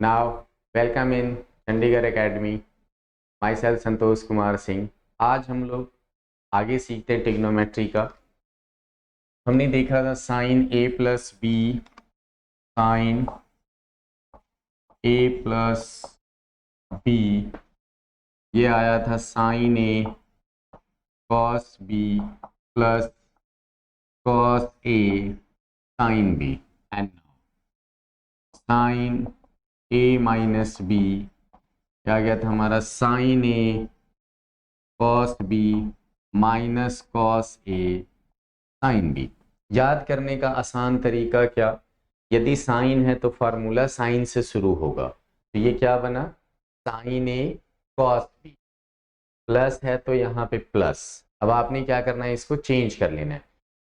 Now, welcome in Chandigarh academy. Myself Santosh Kumar Singh. आज हम लोग आगे सीखते हैं ट्रिग्नोमेट्री का। हमने देखा था sine A plus B, sine A plus B, ये आया था sine A cos B plus cos A sine B, and sine A minus B क्या गया था हमारा sine A cos B minus cos A sine B. याद करने का आसान तरीका क्या, यदि साइन है तो फार्मूला साइन से शुरू होगा, तो ये क्या बना sign A cos B, plus है तो यहाँ पे प्लस। अब आपने क्या करना है, इसको चेंज कर लेना है,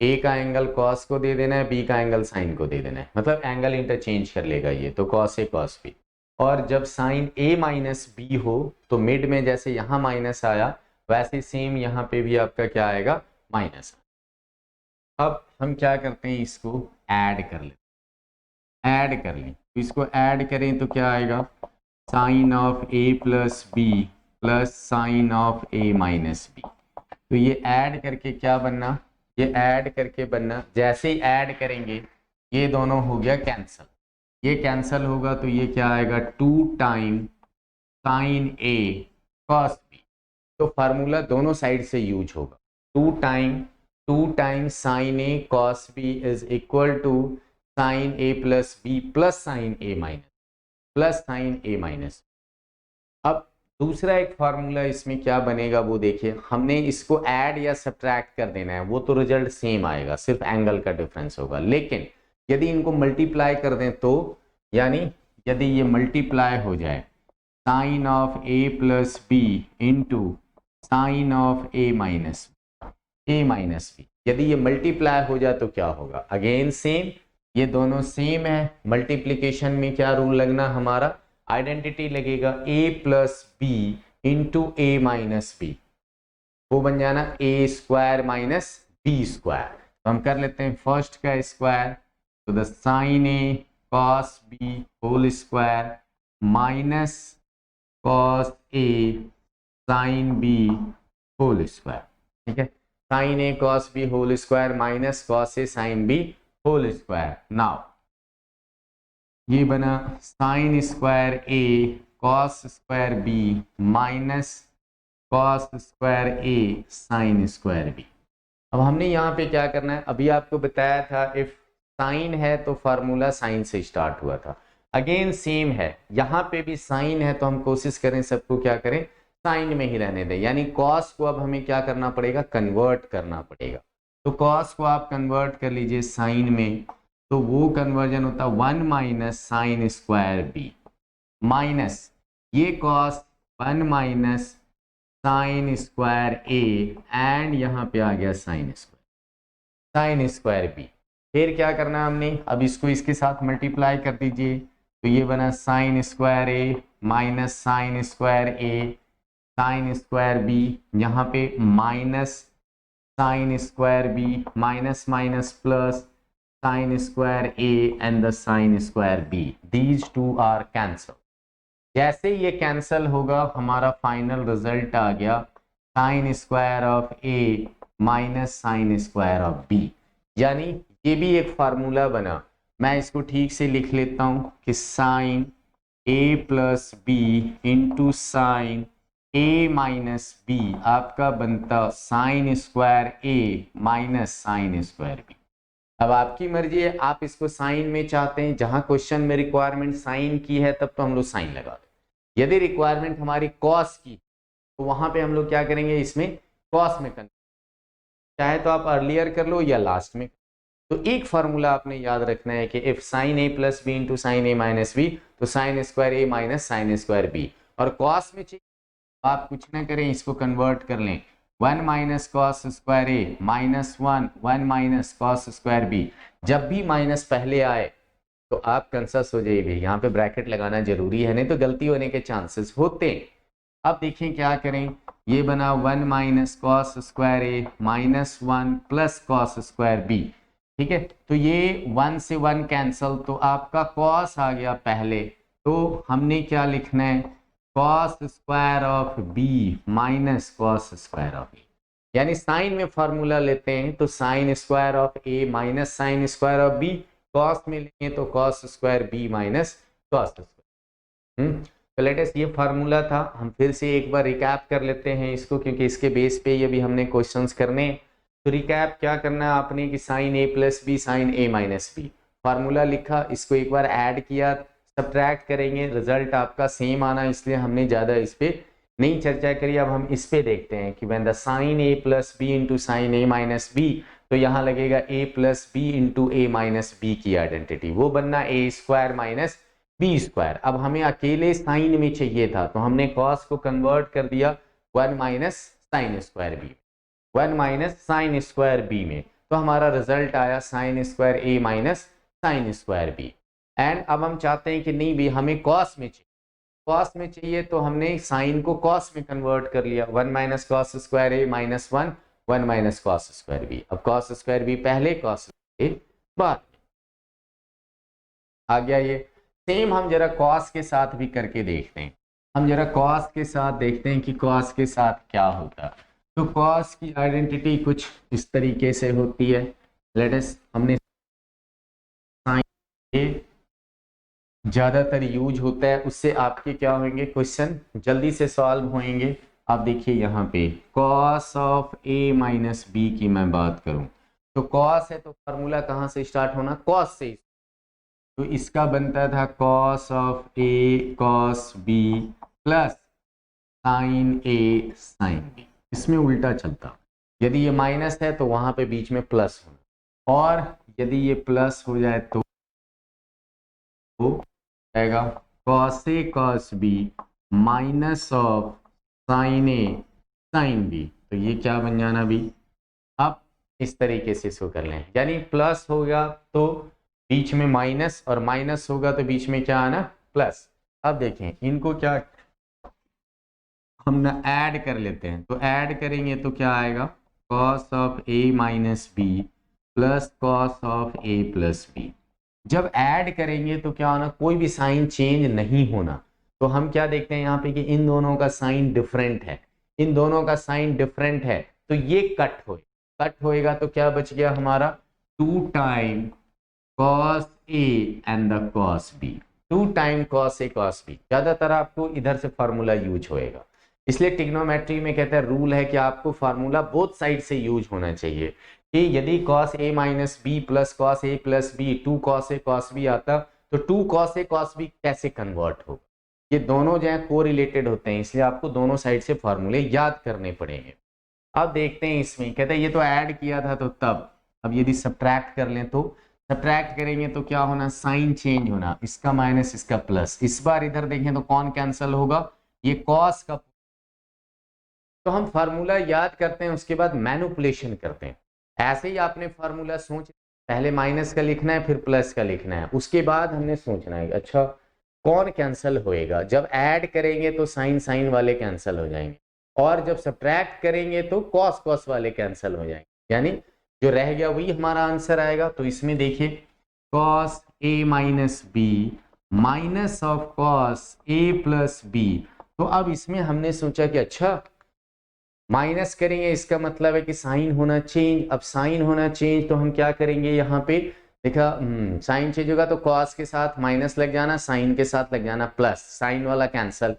ए का एंगल कॉस को दे देना है, बी का एंगल साइन को दे देना है, मतलब एंगल इंटरचेंज कर लेगा ये, तो कॉस ए कॉस बी। और जब साइन ए माइनस बी हो तो मिड में जैसे यहाँ माइनस आया वैसे सेम यहाँ पे भी आपका क्या आएगा, माइनस। अब हम क्या करते हैं, इसको ऐड कर लें, ऐड कर लें, तो इसको ऐड करें तो क्या आएगा, sine of A plus B plus sine of A minus B. तो ये ऐड करके क्या बनना, ये ऐड करके बनना, जैसे ही ऐड करेंगे ये दोनों हो गया कैंसल, ये कैंसल होगा तो ये क्या आएगा 2 time sine A cos B. तो फार्मूला दोनों साइड से यूज होगा, 2 time sine A cos B is equal to sine A plus B plus sine A minus plus sine A minus. अब दूसरा एक फार्मूला इसमें क्या बनेगा वो देखिए, हमने इसको ऐड या सब्ट्रैक्ट कर देना है, वो तो रिजल्ट सेम आएगा, सिर्फ एंगल का डिफरेंस होगा। लेकिन यदि इनको मल्टीप्लाई कर दें तो, यानी यदि ये मल्टीप्लाई हो जाए sine of A plus B into sine of A minus B, यदि ये मल्टीप्लाई हो जाए तो क्या होगा, अगेन सेम, ये दोनों सेम है, मल्टीप्लीकेशन में क्या रूल लगना हमारा, आइडेंटिटी लगेगा, A plus B into A minus B, वो बन जाना A square minus B square. तो हम कर लेते हैं फर्स्ट का स्क्वायर, तो the sine A cos B whole square minus cos A sine B whole square. ठीक है, sine A cos B whole square minus cos A sine B whole square. Now ये बना sine square A cos square B minus cos square A sine square B. अब हमने यहाँ पे क्या करना है, अभी आपको बताया था इफ साइन है तो फार्मूला साइन से स्टार्ट हुआ था, अगेन सेम है, यहाँ पे भी साइन है तो हम कोशिश करें सबको क्या करें, साइन में ही रहने दें, यानी कॉस को अब हमें क्या करना पड़ेगा, कन्वर्ट करना पड़ेगा। तो कॉस को आप कन्वर्ट कर लीजिए साइन में, तो वो कन्वर्जन होता 1 minus sine square B minus ये cos 1 minus sine square A and यहाँ पे आ गया साइन स्क्वायर बी। फिर क्या करना है हमने, अब इसको इसके साथ मल्टीप्लाई कर दीजिए, तो ये बना sine square A minus sine square A sine square B, यहाँ पे minus sine square B minus minus plus sin square a and the sin square b, these two are cancel। जैसे ये कैंसल होगा हमारा फाइनल रिजल्ट आ गया sine square of a minus sine square of b, यानी ये भी एक formula बना। मैं इसको ठीक से लिख लेता हूं कि sine a plus B into sine a minus B आपका बनता sine square a minus sine square b। अब आपकी मर्जी है, आप इसको साइन में चाहते हैं, जहां क्वेश्चन में रिक्वायरमेंट साइन की है तब तो हम लोग साइन लगा दें, यदि रिक्वायरमेंट हमारी कॉस की तो वहां पे हम लोग क्या करेंगे, इसमें कॉस में कन्वर्ट, चाहे तो आप अर्लियर कर लो या लास्ट में। तो एक फार्मूला आपने याद रखना है कि if sine A plus B into sine A minus B, तो sine square A minus sine square B, और कॉस में चाहिए आप कुछ ना करें, इसको कन्वर्ट कर लें, 1 minus cos square A minus 1 minus cos square B. जब भी माइनस पहले आए तो आप कंसस हो जाइए, यहाँ पे ब्रैकेट लगाना जरूरी है, नहीं तो गलती होने के चांसेस होते हैं। अब देखिए क्या करें, ये बना 1 minus cos square A minus 1 plus cos square B. ठीक है, तो ये 1 से 1 कैंसल, तो आपका कॉस आ गया पहले, तो हमने क्या लिखना है, cos square of B minus cos square of A, यानी साइन में फॉर्मूला लेते हैं तो sine square of A minus sine square of B, cos में लेंगे तो cos square B minus cos square. तो लेटेस्ट ये फार्मूला था, हम फिर से एक बार रिकैप कर लेते हैं इसको, क्योंकि इसके बेस पे ये भी हमने क्वेश्चंस करने हैं। तो रिकैप क्या करना है आपने कि sign A plus B sine A minus B, formula लिखा, इसको एक बार ऐड किया, सब्ट्रैक्ट करेंगे, रिजल्ट आपका सेम आना, इसलिए हमने ज़्यादा इस पर नहीं चर्चा करी। अब हम इस पे देखते हैं कि when the sine A plus B into sine A minus B, तो यहाँ लगेगा a plus B into A minus B की आइडेंटिटी, वो बनना a square minus B square. अब हमें अकेले साइन में चाहिए था तो हमने कॉस को कन्वर्ट कर दिया 1 minus sine square B, 1 minus sine square B में, तो हमारा रिजल्ट आया sine square A minus sine square B. And अब हम चाहते हैं कि नहीं भी हमें कॉस में चाहिए, कॉस में चाहिए तो हमने साइन को कॉस में कन्वर्ट कर लिया, 1 minus cos square A minus 1, 1 minus cos square B. अब कॉस स्क्वायर बी पहले, कॉस ए बाद। आ गया ये। सेम हम जरा कॉस के साथ भी करके देखते हैं, हम जरा कॉस के साथ देखते हैं कि कॉस के साथ क्या होता है। तो कॉस की आइडेंटिटी कुछ इस तरीके से होती है, लेट अस, हमने साइन ए ज़्यादातर यूज होता है, उससे आपके क्या होंगे, क्वेश्चन जल्दी से सॉल्व होंगे। आप देखिए यहाँ पे cos of A minus B की मैं बात करूँ तो कॉस है तो फार्मूला कहाँ से स्टार्ट होना, कॉस से, तो इसका बनता था cos of A cos B plus sine A sine B, इसमें उल्टा चलता, यदि ये माइनस है तो वहाँ पे बीच में प्लस होना, और यदि ये प्लस हो जाए तो आएगा cos A cos B minus of sine A sine B, तो ये क्या बन जाना भी, अब इस तरीके से इसको कर लें, यानी प्लस होगा तो बीच में माइनस, और माइनस होगा तो बीच में क्या आना, प्लस। अब देखें इनको क्या हम ना ऐड कर लेते हैं, तो ऐड करेंगे तो क्या आएगा, cos of A minus B plus cos of A plus B. जब ऐड करेंगे तो क्या होना, कोई भी साइन चेंज नहीं होना, तो हम क्या देखते हैं यहाँ पे कि इन दोनों का साइन डिफरेंट है, इन दोनों का साइन डिफरेंट है, तो ये कट होएगा तो क्या बच गया हमारा, 2 time cos A and the cos B, 2 time cos A cos B. ज्यादातर आपको इधर से फार्मूला यूज होएगा, इसलिए ट्रिग्नोमेट्री में कहते हैं रूल है कि आपको फार्मूला बोथ साइड से यूज होना चाहिए, कि यदि cos A minus B plus cos A plus B 2 cos A cos B आता, तो 2 कॉस ए कॉस बी कैसे कन्वर्ट होगा, ये दोनों जो है को रिलेटेड होते हैं, इसलिए आपको दोनों साइड से फार्मूले याद करने पड़ेंगे। अब देखते हैं इसमें, कहते हैं ये तो ऐड किया था तो तब, अब यदि सब्ट्रैक्ट कर लें तो सब्ट्रैक्ट करेंगे तो क्या होना, साइन चेंज होना, इसका माइनस इसका प्लस, इस बार इधर देखें तो कौन कैंसिल होगा, ये कॉस का। तो हम फार्मूला याद करते हैं, उसके बाद मैनिपुलेशन करते हैं, ऐसे ही आपने फार्मूला सोच, पहले माइनस का लिखना है फिर प्लस का लिखना है, उसके बाद हमने सोचना है अच्छा कौन कैंसिल होएगा, जब ऐड करेंगे तो साइन साइन वाले कैंसिल हो जाएंगे, और जब सब्ट्रैक्ट करेंगे तो कॉस कॉस वाले कैंसिल हो जाएंगे, यानी जो रह गया वही हमारा आंसर आएगा। तो इसमें देखिए cos A minus B minus of cos A plus B, तो अब इसमें हमने सोचा कि अच्छा माइनस करेंगे, इसका मतलब है कि साइन होना चेंज, अब साइन होना चेंज तो हम क्या करेंगे, यहाँ पे देखा साइन चेंज होगा तो कॉस के साथ माइनस लग जाना, साइन के साथ लग जाना प्लस, साइन वाला कैंसल,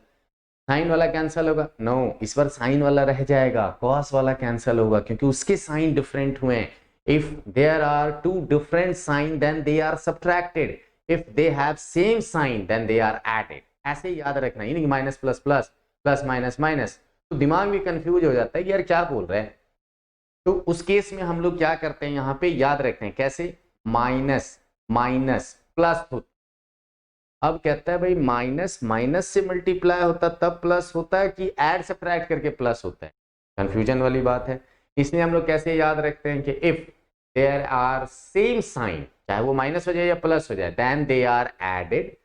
साइन वाला कैंसल होगा, नो इस बार साइन वाला रह जाएगा, कॉस वाला कैंसल होगा क्योंकि उसके साइन डिफरेंट हुए हैं। If there are 2 different sign then they are subtracted, if they have same sign then they are added, ऐसे याद रखना, ये नहीं minus plus plus plus minus minus, तो दिमाग भी कंफ्यूज हो जाता है कि यार क्या बोल रहे हैं। तो उस केस में हम लोग क्या करते हैं, यहाँ पे याद रखते हैं कैसे, माइनस माइनस प्लस होता, अब कहता है भाई माइनस माइनस से मल्टीप्लाई होता तब प्लस होता है कि ऐड सब्ट्रैक्ट करके प्लस होता है, कंफ्यूजन वाली बात है। इसलिए हम लोग कैसे याद रखते हैं कि if there are same sign, चाहे वो माइनस हो जाए या प्लस हो जाए, then they are added,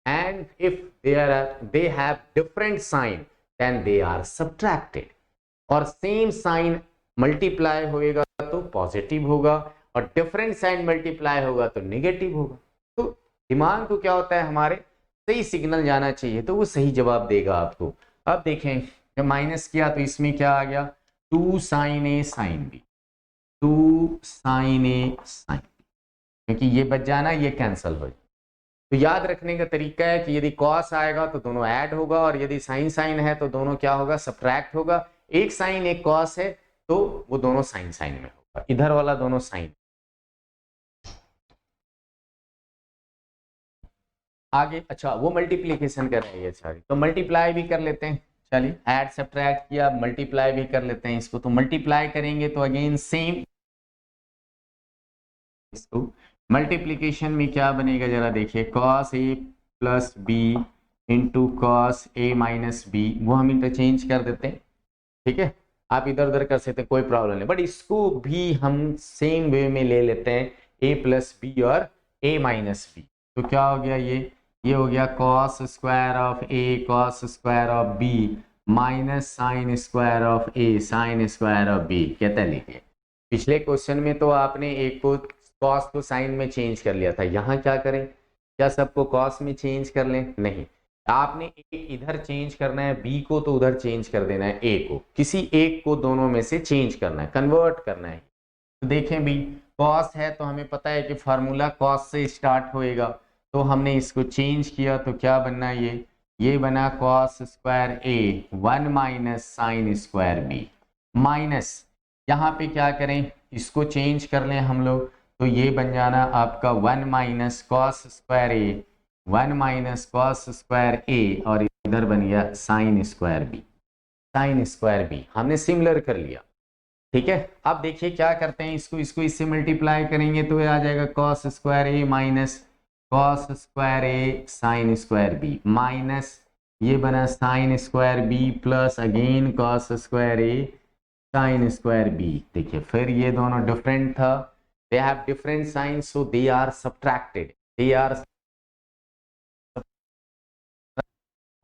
and if they have different sign then they are subtracted, और सेम साइन मल्टीप्लाई होएगा तो पॉजिटिव होगा, और डिफरेंट साइन मल्टीप्लाई होगा तो नेगेटिव होगा। तो दिमाग को क्या होता है हमारे, सही सिग्नल जाना चाहिए तो वो सही जवाब देगा आपको। अब देखें जब माइनस किया तो इसमें क्या आ गया, 2 sin a sin b, 2 sin a sin b, क्योंकि ये बच जाना ये कैंसिल हो जाए। तो याद रखने का तरीका है कि यदि कॉस आएगा तो दोनों ऐड होगा और यदि साइन साइन है तो दोनों क्या होगा, सब्ट्रैक्ट होगा। एक साइन एक कॉस है तो वो दोनों साइन साइन में होगा, इधर वाला दोनों साइन। आगे अच्छा वो मल्टीप्लीकेशन कर रही है सारी, तो मल्टीप्लाई भी कर लेते हैं। चलिए ऐड सब्ट्रैक्ट किया, मल्टीप्लाई भी कर लेते हैं इसको। तो मल्टीप्लाई करेंगे तो अगेन सेम, इसको मल्टीप्लीकेशन में क्या बनेगा जरा देखिए, cos a plus B into cos A minus B, वो हम इंटरचेंज कर देते हैं। ठीक है, आप इधर उधर कर सकते हैं, कोई प्रॉब्लम नहीं, बट इसको भी हम सेम वे में ले लेते हैं, a प्लस बी और a माइनस बी। तो क्या हो गया, ये हो गया cos square of a cos square of b minus sine square of a sign square of b। कहता लिखिए, पिछले क्वेश्चन में तो आपने एक को cos को साइन में चेंज कर लिया था, यहाँ क्या करें, क्या सबको cos में चेंज कर लें, नहीं, आपने एक इधर चेंज करना है, बी को तो उधर चेंज कर देना है, ए को, किसी एक को दोनों में से चेंज करना है, कन्वर्ट करना है। तो देखें भी cos है तो हमें पता है कि फार्मूला cos से स्टार्ट होएगा, तो हमने इसको चेंज किया तो क्या बनना है, ये बना cos square A 1 minus sine square B, minus यहाँ पे क्या करें, इसको चेंज कर लें हम लोग, तो ये बन जाना आपका 1 minus cos square A 1 minus cos square A, और इधर बन गया sine square B, sine square B हमने सिमिलर कर लिया। ठीक है, अब देखिए क्या करते हैं, इसको इससे मल्टीप्लाई करेंगे तो ये आ जाएगा cos square A minus cos square A sine square B, minus ये बना sine square B plus again cos square A sine square B. देखिए फिर ये दोनों डिफरेंट था, they have different signs so they are subtracted, they are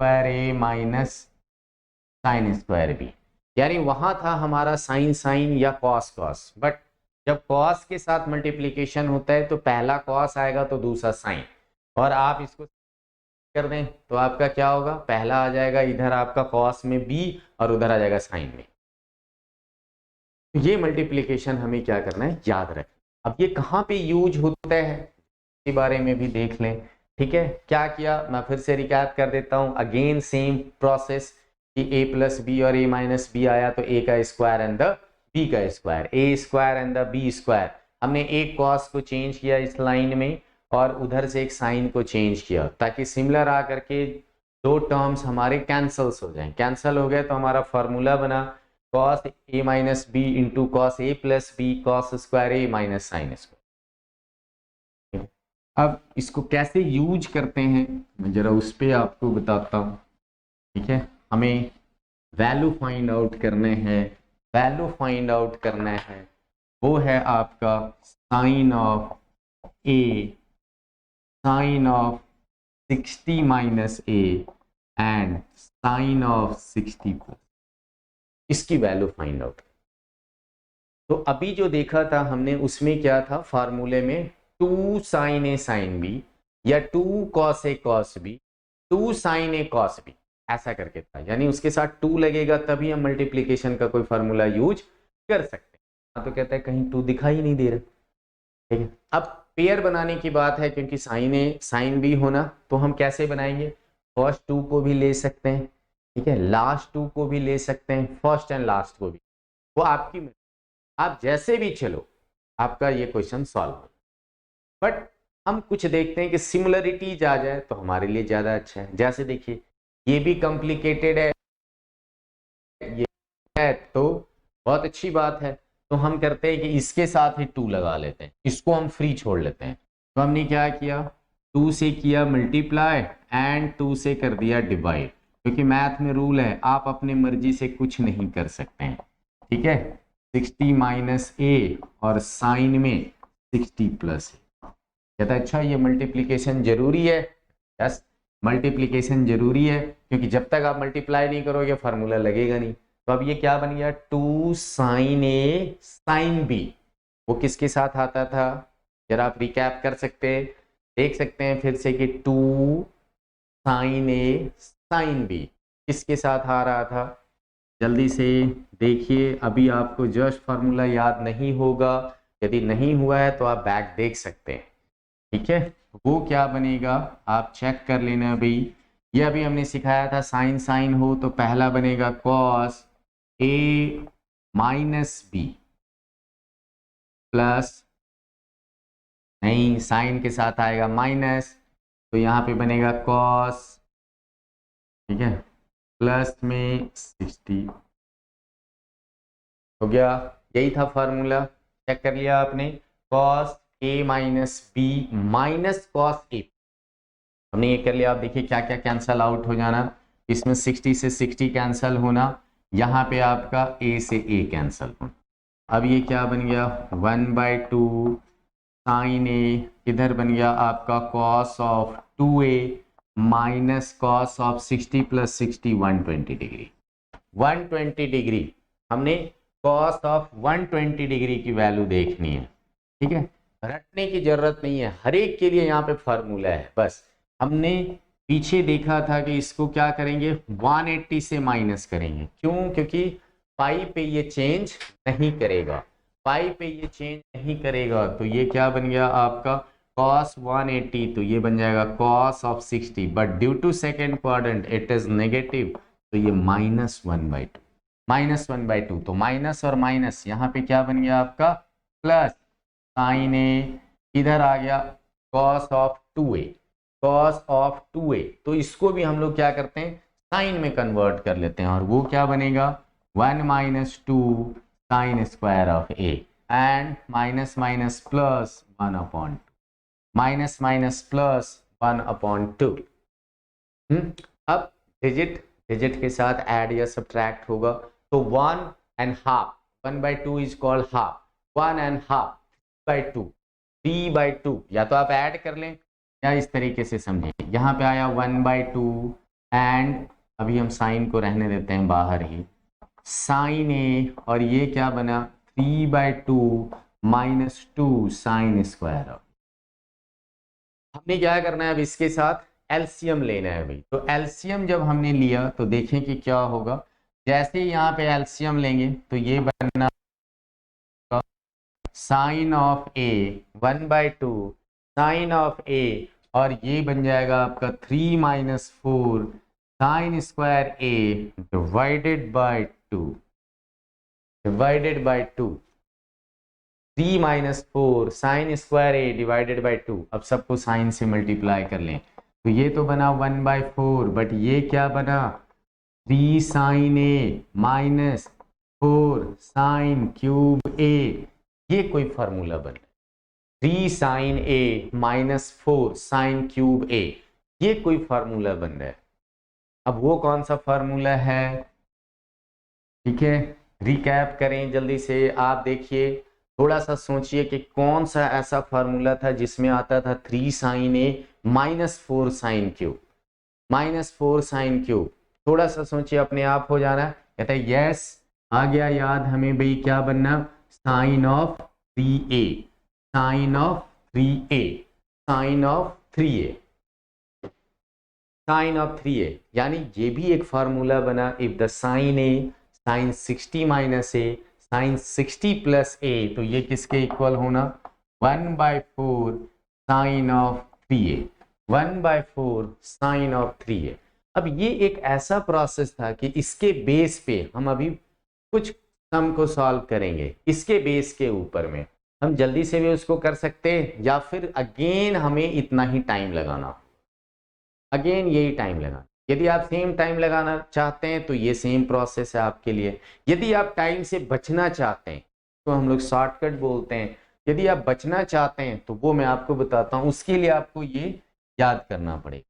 square A minus sine square B, यानी वहां था हमारा साइन साइन या कॉस कॉस, बट जब कॉस के साथ मल्टीप्लीकेशन होता है तो पहला कॉस आएगा तो दूसरा साइन, और आप इसको कर दें तो आपका क्या होगा, पहला आ जाएगा इधर आपका कॉस में बी और उधर आ जाएगा साइन में। तो ये मल्टीप्लीकेशन हमें क्या करना है, याद रखें। अब ये कहाँ पे यूज होता है इसके बारे में भी देख लें। ठीक है, क्या किया मैं फिर से रिकैप कर देता हूँ, अगेन सेम प्रोसेस कि a प्लस बी और a माइनस बी आया तो a का स्क्वायर एंड द b का square, a square and the b square, हमने एक कॉस को चेंज किया इस लाइन में और उधर से एक साइन को चेंज किया ताकि सिमिलर आकर के दो टर्म्स हमारे कैंसल्स हो जाएं। कैंसल हो गए तो हमारा फॉर्मूला बना cos a minus B into cos A plus B cos square A minus sine square. अब इसको कैसे यूज करते हैं मैं जरा उस पर आपको बताता हूँ। ठीक है, हमें वैल्यू फाइंड आउट करने हैं, वैल्यू फाइंड आउट करना है, वो है आपका sine of A, sine of 60 minus A and sine of 60 plus, इसकी वैल्यू फाइंड आउट। तो अभी जो देखा था हमने उसमें क्या था, फार्मूले में 2 साइन ए साइन बी या 2 cos A cos B 2 sign A cos B ऐसा करके था, यानी उसके साथ 2 लगेगा तभी हम मल्टीप्लीकेशन का कोई फार्मूला यूज कर सकते हैं। तो कहता है कहीं 2 दिखाई नहीं दे रहा। ठीक है, अब पेयर बनाने की बात है क्योंकि साइन ए साइन बी होना, तो हम कैसे बनाएंगे, फर्स्ट 2 को भी ले सकते हैं, ठीक है, लास्ट 2 को भी ले सकते हैं, फर्स्ट एंड लास्ट को भी, वो आपकी, आप जैसे भी चलो आपका ये क्वेश्चन सॉल्व हो। बट हम कुछ देखते हैं कि सिमिलरिटीज आ जाए तो हमारे लिए ज्यादा अच्छा है। जैसे देखिए ये भी कॉम्प्लिकेटेड है, ये है तो बहुत अच्छी बात है, तो हम करते हैं कि इसके साथ ही 2 लगा लेते हैं, इसको हम फ्री छोड़ लेते हैं। तो हमने क्या किया, 2 से किया मल्टीप्लाई एंड 2 से कर दिया डिवाइड, क्योंकि मैथ में रूल है आप अपनी मर्जी से कुछ नहीं कर सकते हैं। ठीक है, 60 माइनस ए और साइन में 60 प्लस ए। कहता है अच्छा ये मल्टीप्लीकेशन जरूरी है, यस मल्टीप्लीकेशन जरूरी है क्योंकि जब तक आप मल्टीप्लाई नहीं करोगे फार्मूला लगेगा नहीं। तो अब ये क्या बन गया, 2 साइन ए साइन बी, वो किसके साथ आता था, जरा आप रिकैप कर सकते हैं, देख सकते हैं फिर से कि 2 साइन ए साइन बी किसके साथ आ रहा था, जल्दी से देखिए। अभी आपको जस्ट फार्मूला याद नहीं होगा, यदि नहीं हुआ है तो आप बैक देख सकते हैं, ठीक है। वो क्या बनेगा आप चेक कर लेना भाई। ये अभी हमने सिखाया था साइन साइन हो तो पहला बनेगा cos A minus B plus, नहीं साइन के साथ आएगा माइनस, तो यहाँ पे बनेगा कॉस, ठीक है, प्लस में 60 हो गया। यही था फॉर्मूला, चेक कर लिया आपने। Cos A minus B minus cos ए, हमने ये कर लिया। आप देखिए क्या क्या कैंसल आउट हो जाना, इसमें 60 से 60 कैंसल होना, यहाँ पे आपका a से a कैंसल होना। अब ये क्या बन गया 1/2 साइन ए, इधर बन गया आपका cos of 2a minus cos of 60 plus 60 120 degree. 120 degree हमने कॉस ऑफ 120 डिग्री की वैल्यू देखनी है, ठीक है। रटने की जरूरत नहीं है, हर एक के लिए यहाँ पे फॉर्मूला है। बस हमने पीछे देखा था कि इसको क्या करेंगे 180 से माइनस करेंगे, क्यों, क्योंकि पाई पे ये चेंज नहीं करेगा, पाई पे ये चेंज नहीं करेगा। तो ये क्या बन गया आपका cos 180, तो ये बन जाएगा cos of 60, but due to second quadrant it is negative, तो ये -1/2, -1/2, तो माइनस और माइनस यहाँ पे क्या बन गया आपका प्लस, साइन ए इधर आ गया cos of 2a, cos of 2a, तो इसको भी हम लोग क्या करते हैं साइन में कन्वर्ट कर लेते हैं, और वो क्या बनेगा 1 - 2 sign square of a, and minus minus plus 1/2, minus minus plus 1/2। अब डिजिट डिजिट के साथ ऐड या सब्ट्रैक्ट होगा, तो 1.5, 1/2 इज कॉल्ड हाफ, 1.5 3/2, 3/2, या तो आप ऐड कर लें या इस तरीके से समझें। यहाँ पे आया 1/2 एंड अभी हम साइन को रहने देते हैं बाहर ही, साइन ए, और ये क्या बना 3/2 - 2 साइन स्क्वायर। हमने क्या करना है अब इसके साथ एलसीएम लेना है भाई। तो एलसीएम जब हमने लिया तो देखें कि क्या होगा, जैसे यहाँ पे एलसीएम लेंगे तो ये बनना sine of A 1/2 sine of A, और ये बन जाएगा आपका 3 - 4 sine square A divided by 2, divided by 2, 3 - 4 sine square A divided by 2। अब सबको साइन से मल्टीप्लाई कर लें, तो ये तो बना 1/4, बट ये क्या बना 3 sine A minus 4 sine cube ए, ये कोई फार्मूला बन रहा है। 3 sine A minus 4 sine cube ए, ये कोई फार्मूला बन रहा है। अब वो कौन सा फार्मूला है, ठीक है, रिकैप करें जल्दी से। आप देखिए थोड़ा सा सोचिए कि कौन सा ऐसा फार्मूला था जिसमें आता था 3 sine A minus 4 sine cube, -4 sine cube. थोड़ा सा सोचिए, अपने आप हो जाना। कहता है यस आ गया याद हमें भाई, क्या बनना sine of 3a, sine of 3a, sine of 3a, sine of 3a, यानी ये भी एक फार्मूला बना। If the sine A sine 60 minus A sine 60 plus A, तो ये किसके इक्वल होना 1/4 sign of 3a, 1/4 sign of 3a। अब ये एक ऐसा प्रोसेस था कि इसके बेस पे हम अभी कुछ सम को सॉल्व करेंगे, इसके बेस के ऊपर में हम जल्दी से भी उसको कर सकते हैं, या फिर अगेन हमें इतना ही टाइम लगाना, अगेन यही टाइम लगाना। यदि आप सेम टाइम लगाना चाहते हैं तो ये सेम प्रोसेस है आपके लिए। यदि आप टाइम से बचना चाहते हैं तो हम लोग शॉर्टकट बोलते हैं, यदि आप बचना चाहते हैं तो वो मैं आपको बताता हूँ, उसके लिए आपको ये याद करना पड़ेगा,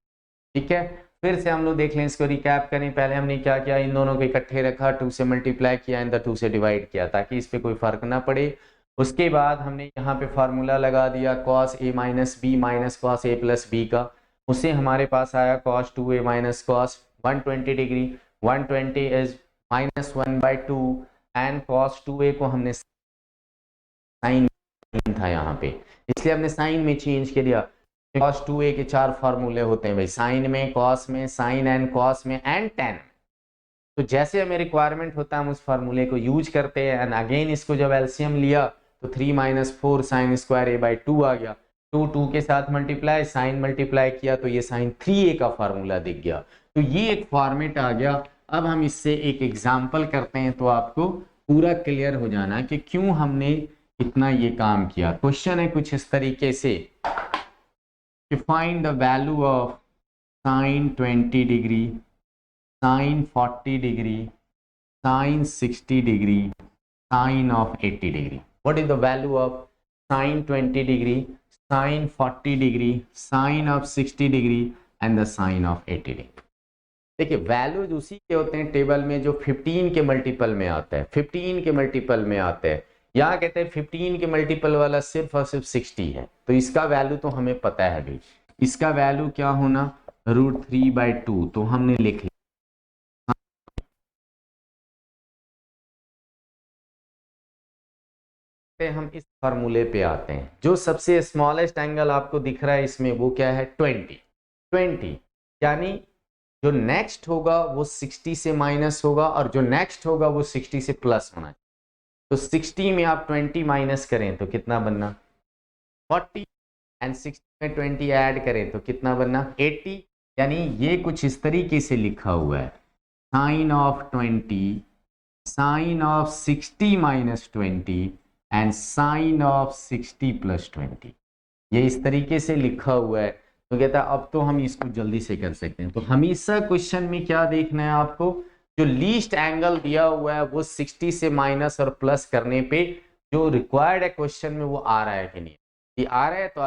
ठीक है। फिर से हम लोग देख लें, इसको रिकैप करें। पहले हमने क्या किया, इन दोनों को इकट्ठे रखा, 2 से मल्टीप्लाई किया, इन द 2 से डिवाइड किया, ताकि इस पे कोई फर्क ना पड़े। उसके बाद हमने यहाँ पे फार्मूला लगा दिया cos a minus B minus cos A plus B का, उससे हमारे पास आया cos 2a minus cos 120 degree, 120 is -1/2, and cos 2a को हमने साइन था यहाँ पे, इसलिए हमने साइन में चेंज कर दिया। cos 2a के 4 फार्मूले होते हैं भाई, साइन में, कॉस में, साइन एंड कॉस में एंड टेन में। तो जैसे हमें रिक्वायरमेंट होता है हम उस फार्मूले को यूज करते हैं। एंड अगेन इसको जब एलसीएम लिया तो 3 - 4 साइन स्क्वायर a बाई 2 आ गया। 2 के साथ मल्टीप्लाई, साइन मल्टीप्लाई किया तो ये साइन 3a का फार्मूला दिख गया। तो ये एक फॉर्मेट आ गया। अब हम इससे एक एग्जाम्पल करते हैं तो आपको पूरा क्लियर हो जाना कि क्यों हमने इतना ये काम किया। क्वेश्चन है कुछ इस तरीके से कि find the value of sine 20 degree, sine 40 degree, sine 60 degree, sine of 80 degree. What is the value of sine 20 degree, sine 40 degree, sine of 60 degree and the sine of 80 degree. देखिए values उसी के होते हैं table में जो 15 के multiple में आता है, 15 के मल्टीपल में आता है। यहाँ कहते हैं 15 के मल्टीपल वाला सिर्फ और सिर्फ 60 है, तो इसका वैल्यू तो हमें पता है भाई। इसका वैल्यू क्या होना, √3/2, तो हमने लिख लिया। हम इस फार्मूले पे आते हैं। जो सबसे स्मॉलेस्ट एंगल आपको दिख रहा है इसमें वो क्या है, 20, यानी जो नेक्स्ट होगा वो 60 से माइनस होगा और जो नेक्स्ट होगा वो 60 से प्लस होना चाहिए। तो 60 में आप 20 माइनस करें तो कितना बनना 40 एंड 60 में 20 ऐड करें तो कितना बनना 80। यानी ये कुछ इस तरीके से लिखा हुआ है, sine of 20, sine of 60 - 20 and sine of 60 + 20। ये इस तरीके से लिखा हुआ है। तो कहता है अब तो हम इसको जल्दी से कर सकते हैं। तो हमेशा क्वेश्चन में क्या देखना है आपको, जो लीस्ट एंगल दिया हुआ है वो 60 से माइनस और प्लस करने पे जो रिक्वायर्ड है क्वेश्चन में वो आ रहा है कि नहीं। ये आ रहा है तो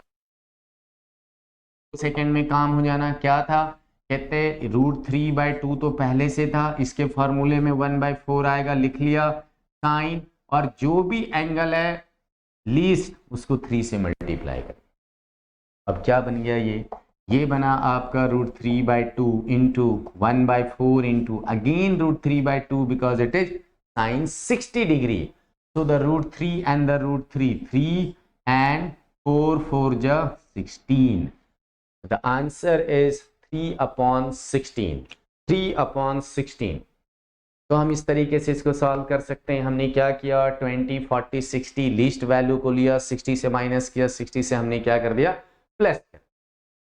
सेकंड में काम हो जाना। क्या था, कहते हैं √3/2 तो पहले से था, इसके फॉर्मूले में 1/4 आएगा, लिख लिया साइन, और जो भी एंगल है लीस्ट उसको 3 से मल्टीप्लाई कर। अब क्या बन गया, ये बना आपका √3/2 into 1/4 into again √3/2 because it is sine 60 degree. So the √3 and the √3, 3 and 4, 4 जा 16. The answer is 3/16. 3/16. तो हम इस तरीके से इसको सॉल्व कर सकते हैं। हमने क्या किया, 20, 40, 60 लीस्ट वैल्यू को लिया, 60 से माइनस किया, 60 से हमने क्या कर दिया प्लस।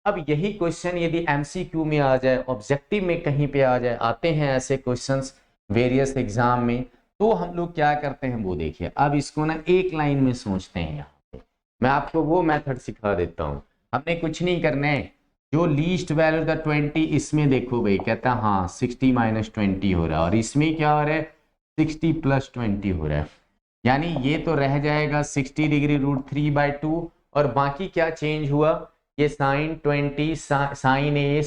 अब यही क्वेश्चन यदि एमसीक्यू में आ जाए, ऑब्जेक्टिव में कहीं पे आ जाए, आते हैं ऐसे क्वेश्चंस वेरियस एग्जाम में, तो हम लोग क्या करते हैं वो देखिए। अब इसको ना एक लाइन में सोचते हैं। यहाँ पे मैं आपको वो मेथड सिखा देता हूँ। हमने कुछ नहीं करना है, जो लीस्ट वैल्यू था 20, इसमें देखो भाई, कहता है हाँ 60 - 20 हो रहा है, और इसमें क्या हो रहा है 60 + 20 हो रहा है। यानी ये तो रह जाएगा 60 डिग्री √3/2, और बाकी क्या चेंज हुआ, ये sine 20 sine A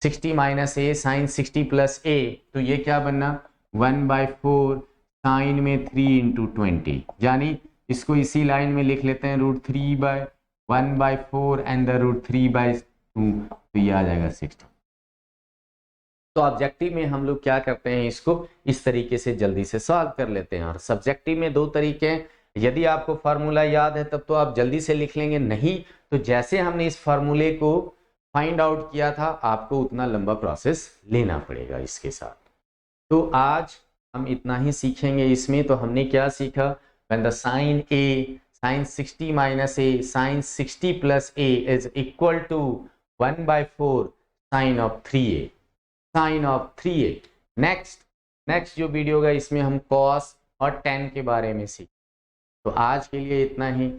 60 - a sine 60 + a, तो ये क्या बनना 1/4 साइन में 3 × 20। यानी इसको इसी लाइन में लिख लेते हैं √3/1/4 एंड द √3/2, तो ये आ जाएगा 60। तो ऑब्जेक्टिव में हम लोग क्या करते हैं, इसको इस तरीके से जल्दी से सॉल्व कर लेते हैं। और सब्जेक्टिव में दो तरीके हैं, यदि आपको फार्मूला याद है तब तो आप जल्दी से लिख लेंगे, नहीं तो जैसे हमने इस फार्मूले को फाइंड आउट किया था आपको उतना लंबा प्रोसेस लेना पड़ेगा इसके साथ। तो आज हम इतना ही सीखेंगे इसमें। तो हमने क्या सीखा, when the sin a sin 60 - a sin 60 + a is equal to 1/4 sin of 3a, sin of 3a। Next जो वीडियो होगा इसमें हम cos और tan के बारे में सीख। तो आज के लिए इतना ही।